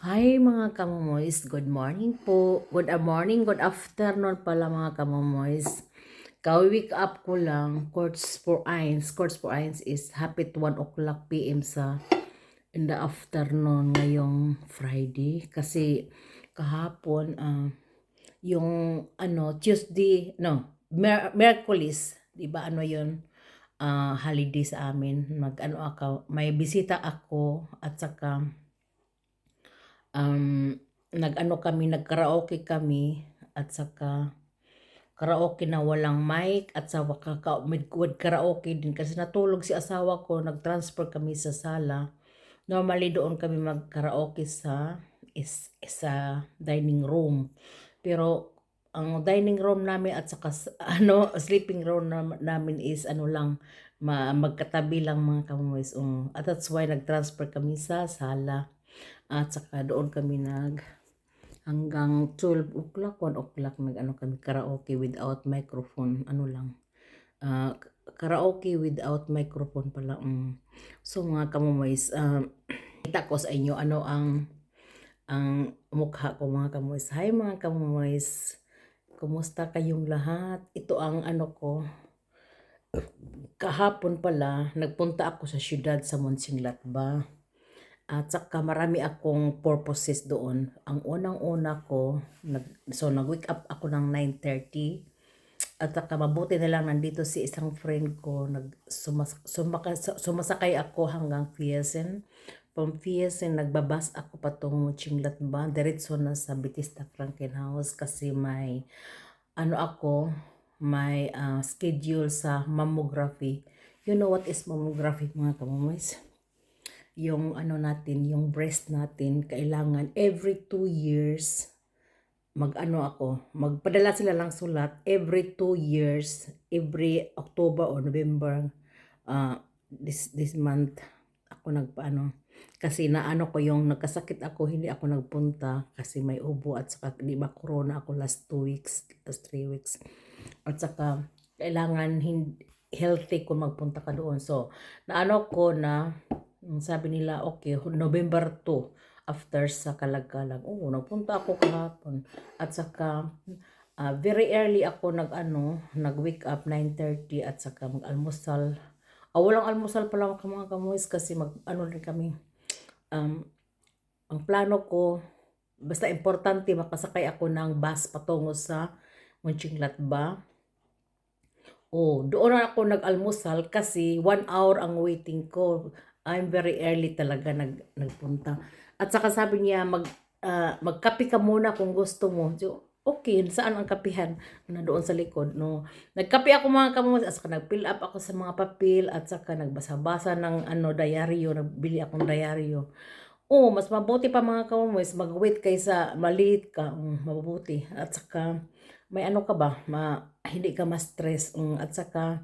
Hi mga kamomoys, good morning po. Good morning, good afternoon pala mga kamomoys. Ka-wake up ko lang, Quartz for Eins is hapit 1 o'clock PM sa in the afternoon ngayong Friday. Kasi kahapon, yung Tuesday, no, Merkulis, di ba ano yun? Holiday sa amin. May bisita ako at saka um, nagkaraoke kami at saka karaoke na walang mic at saka with karaoke din kasi natulog si asawa ko, nag-transfer kami sa sala. Normally doon kami mag-karaoke sa dining room. Pero ang dining room namin at saka sleeping room namin is lang magkatabi lang mga kamoys. At that's why nag-transfer kami sa sala. At saka doon kami hanggang 12 o'clock, 1 o'clock kami karaoke without microphone. Ah, Karaoke without microphone pala. So mga kamumays, kita ko sa inyo ang mukha ko mga kamumays. Hi mga kamumays, kumusta kayong lahat? Ito ang kahapon pala, nagpunta ako sa syudad sa Mönchengladbach. At saka marami akong purposes doon. Ang unang-una ko, nag-wake up ako ng 9:30. At saka mabuti na lang nandito si isang friend ko. Sumasakay ako hanggang Fiesen. From Fiesen, nagbabas ako patungong Mönchengladbach. Diretso na sa Bethesda Krankenhaus kasi may schedule sa mammography. You know what is mammography mga kamumays? Yung yung breast natin, kailangan every 2 years, magpadala sila lang sulat, every 2 years, every October or November, this month, ako kasi ko yung nagkasakit ako, hindi ako nagpunta kasi may ubo at saka di ba corona ako last 3 weeks. At saka kailangan healthy ko magpunta ka doon. So, sabi nila, okay, November 2, after sa Kalagkalag. Oo, nagpunta ako kahapon. At saka, very early ako nag-wake up, 9:30, at saka mag-almusal. Walang almusal pala mga kamuis kasi rin kami. Ang plano ko, basta importante, makasakay ako ng bus patungo sa Mönchengladbach. Doon ako nag-almusal kasi 1 hour ang waiting ko. I'm very early talaga nagpunta. At saka sabi niya, magkape ka muna kung gusto mo. So, okay, saan ang kapihan? Na doon sa likod. No. Nagkape ako mga kamumas, at saka nag-fill up ako sa mga papel, at saka nagbasa-basa ng diaryo, nagbili akong diaryo. Mas mabuti pa mga kamumas, mag-wait kaysa maliit ka. Mabuti. At saka, may ka ba? Hindi ka ma-stress. At saka,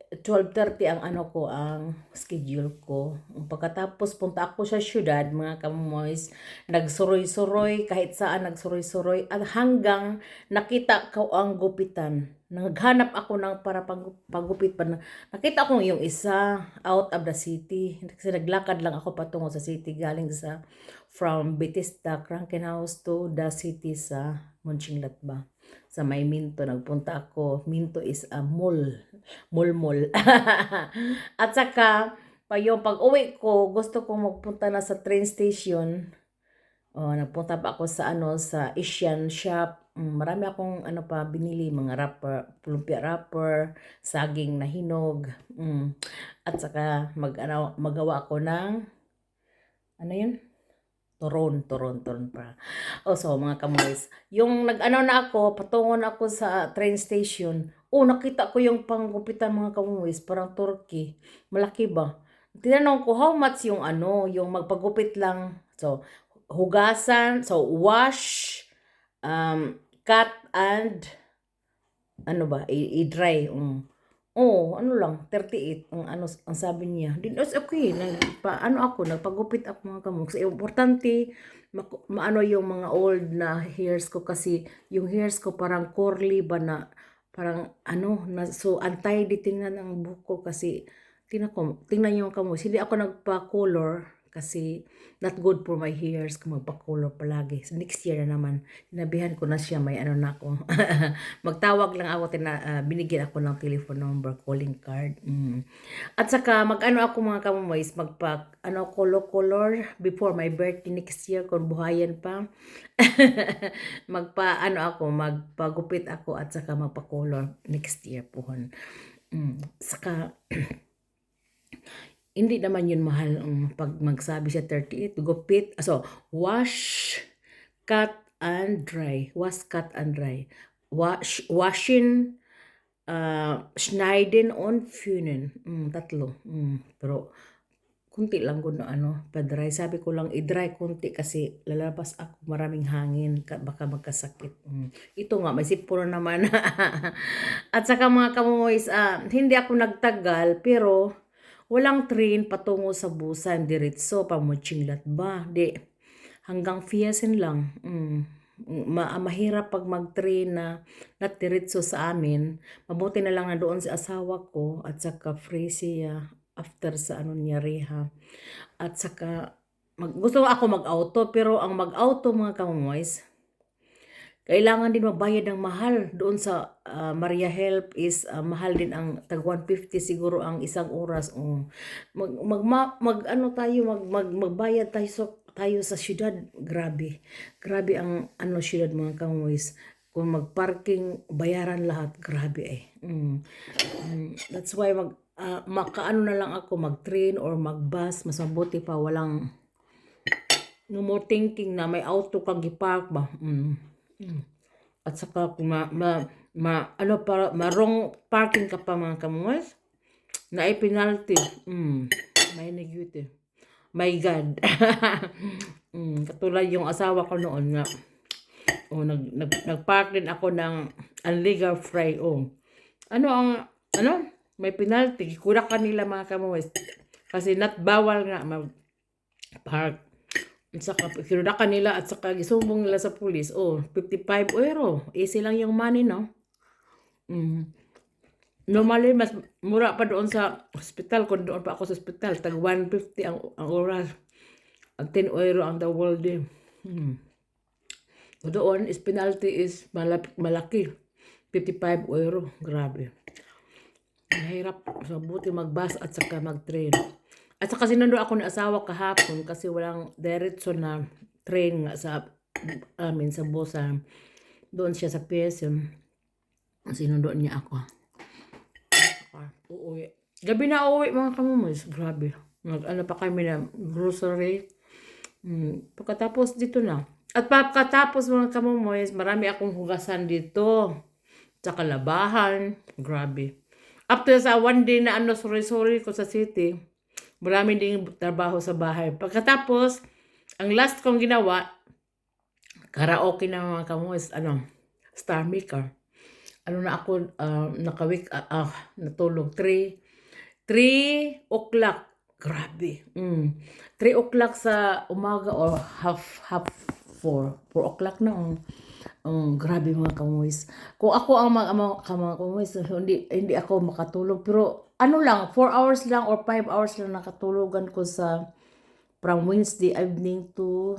12:30 ang schedule ko. Pagkatapos punta ako sa syudad, mga kamoys, nagsuroy-suroy, kahit saan nagsuroy-suroy, at hanggang nakita ko ang gupitan. Naghanap ako ng para paggupit pa. Nakita ko yung isa out of the city. Kasi naglakad lang ako patungo sa city, galing from Bethesda Krankenhaus to the city sa Mönchengladbach. Sa may Minto, nagpunta ako. Minto is a mall. Mall. At saka, yung pag-uwi ko, gusto kong magpunta na sa train station. Nagpunta pa ako sa Asian shop. Marami akong binili, mga wrapper, lumpia wrapper, saging na hinog. At saka magawa ako ng yun? Turon pa. So mga kamoys, yung na ako, patungo na ako sa train station. Nakita ko yung panggupitan mga kamoys, parang Turkey. Malaki ba? Tinanong ko, how much yung magpagupit lang. So, hugasan, so wash, cut, and i-dry. Lang, 38 ang sabi niya. It's okay. Nagpagupit ako mga kamok. Kasi importante, yung mga old na hairs ko kasi yung hairs ko parang curly ba na, parang so untidy tingnan ang buhok ko kasi tingnan niyo kamok. Hindi ako nagpa-color kasi not good for my hairs kung magpa-color palagi. So, next year na naman, sinabihan ko na siya, may ano na ako. Magtawag lang ako, binigyan ako ng telephone number, calling card. At saka mag-ano ako mga kamumoys, color before my birthday next year kung buhayan pa. Magpagupit ako at saka magpa-color next year pohon. Saka hindi naman yun mahal pag magsabi siya 38 gupit. So, wash, cut and dry. Wash, cut and dry. Washing, schneiden und föhnen. Tatlo. Pero kunti lang ko na pa-dry. Sabi ko lang i-dry kunti kasi lalabas ako, maraming hangin, baka magkasakit. Ito nga, may sipon naman. At saka mga kamumoys, hindi ako nagtagal, pero walang train patungo sa Busan, diretso, pamutsinglat ba? Di, hanggang Fiesen lang. Mahirap pag mag-train na diretso sa amin. Mabuti na lang na doon si asawa ko at saka free siya after sa niya reha. At saka, gusto ako mag-auto, pero ang mag-auto mga kamumoys, kailangan din magbayad ng mahal. Doon sa Maria Help is mahal din ang tag 150 siguro ang isang oras. Magbayad tayo sa syudad. Grabe. Grabe ang syudad mga kamuis. Kung mag-parking, bayaran lahat. Grabe That's why makaano na lang ako, mag-train or mag-bus. Mas mabuti pa, walang no more thinking na may auto kang gipark ba. At saka kung marong parking ka pa mga kamuwas, na ay penalty. May negative. My God. Katulad yung asawa ko noon nga. Nag-park din ako ng illegal fry. May penalty. Kurak kanila mga kamuwas. Kasi not bawal nga mag-park. At saka kinudakan nila at saka gisumbong nila sa pulis. 55 euro. Easy lang yung money, no? Normally, mas mura pa doon sa hospital. Kung doon pa ako sa hospital, tag 150 ang oras. At 10 euro ang the whole day. So doon, penalty is malaki. 55 euro. Grabe. Mahirap. So, buti mag-bus at saka mag-train. At saka sinundo ako ng asawa kahapon kasi walang diretso na train nga sa amin sa Busan. Doon siya sa PSM. Sinundo niya ako. Uuwi. Gabi na uuwi mga kamumoys. Grabe. Pa kami na grocery. Pagkatapos dito na. At pagkatapos mga kamumoys, marami akong hugasan dito. Sa kalabahan. Grabe. After sa one day na sorry ko sa city, marami ding trabaho sa bahay. Pagkatapos, ang last kong ginawa, karaoke na mga kamuis, Star Maker. Na ako, natulog, 3 o'clock. Grabe. 3 o'clock sa umaga or half 4 o'clock na. Grabe mga kamuis. Kung ako ang mga kamuis, hindi ako makatulog. Pero 4 hours lang or 5 hours lang nakatulugan ko from Wednesday evening to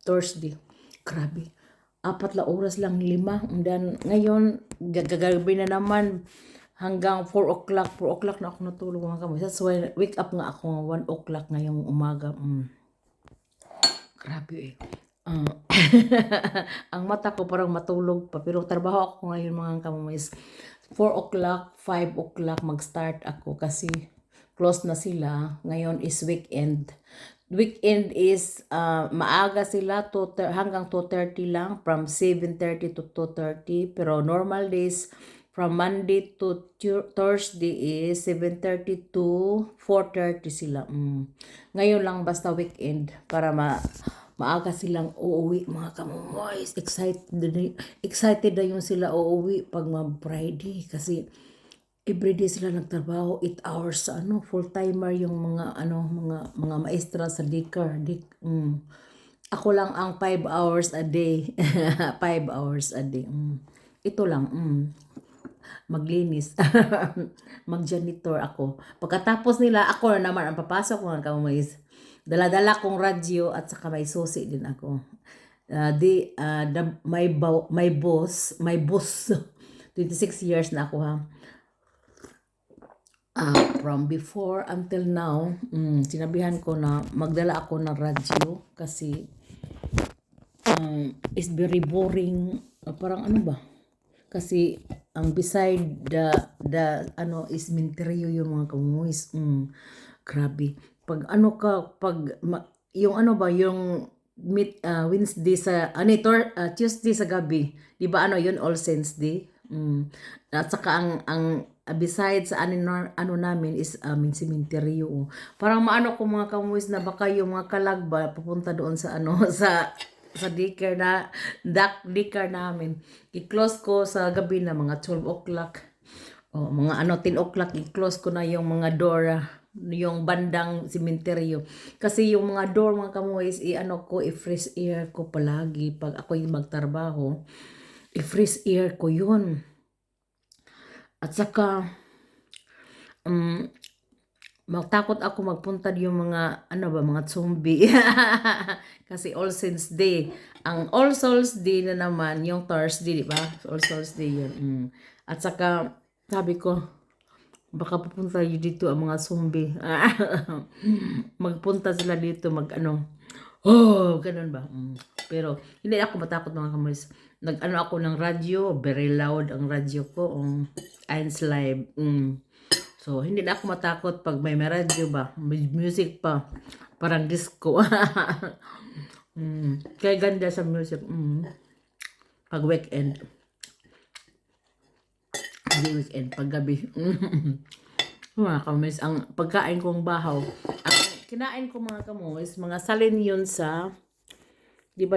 Thursday. Grabe. 4 oras lang, 5. And then ngayon, gagabi na naman hanggang 4 o'clock. 4 o'clock na ako natulog mga kamuis. That's why wake up nga ako 1 o'clock ngayong umaga. Grabe ang mata ko parang matulog pa. Pero trabaho ako ngayon mga kamuis. 4 o'clock, 5 o'clock mag-start ako kasi close na sila. Ngayon is weekend. Weekend is maaga sila hanggang 2:30 lang. From 7:30 to 2:30. Pero normal days from Monday to Thursday is 7:30 to 4:30 sila. Ngayon lang basta weekend para maaga silang uuwi mga kamumoys. Excited na yung sila uuwi pag Friday kasi everyday sila nagtrabaho 8 hours sa full timer yung mga maestra sa daycare. Ako lang ang 5 hours a day. 5 hours a day. Ito lang. maglinis. Mag-janitor ako. Pagkatapos nila, ako na naman ang papasok mga kamumis. Dala-dala kong radyo at saka may susi din ako. My boss, 26 years na ako ha. From before until now, sinabihan ko na magdala ako ng radyo kasi it's very boring. Parang ano ba? Kasi ang beside the is minteryo yung mga kamuis. Grabe. Pag ano ka, yung ano ba, yung Wednesday sa, Tuesday sa gabi. Di ba yun, All Saints Day? At saka ang besides sa ano namin is aming sementeryo. Parang maano ko mga kamuis na baka yung mga kalagba pupunta doon sa sa daycare namin. I-close ko sa gabi na mga 12 o'clock. O mga 10 o'clock i-close ko na yung mga door, yung bandang sementeryo. Kasi yung mga door mga kamuis i-fresh air ko palagi pag ako yung magtrabaho. I-fresh air ko yun. At saka matakot ako magpunta yung mga mga zombie. Kasi All Saints Day. Ang All Souls Day na naman yung Thursday, di ba? All Souls Day yun. At saka sabi ko baka pupunta yun dito ang mga zombie. Magpunta sila dito ganun ba? Pero hindi ako matakot mga kamulis. Ako ng radyo, very loud ang radyo ko. Eins Live. So, hindi na ako matakot pag may radyo ba. May music pa. Parang disco. Kaya ganda sa music. Pag weekend. Hindi weekend, pag gabi. Mga kamulis, ang pagkain kong bahaw. Ang kinain ko mga kamulis, mga salin yun sa, di ba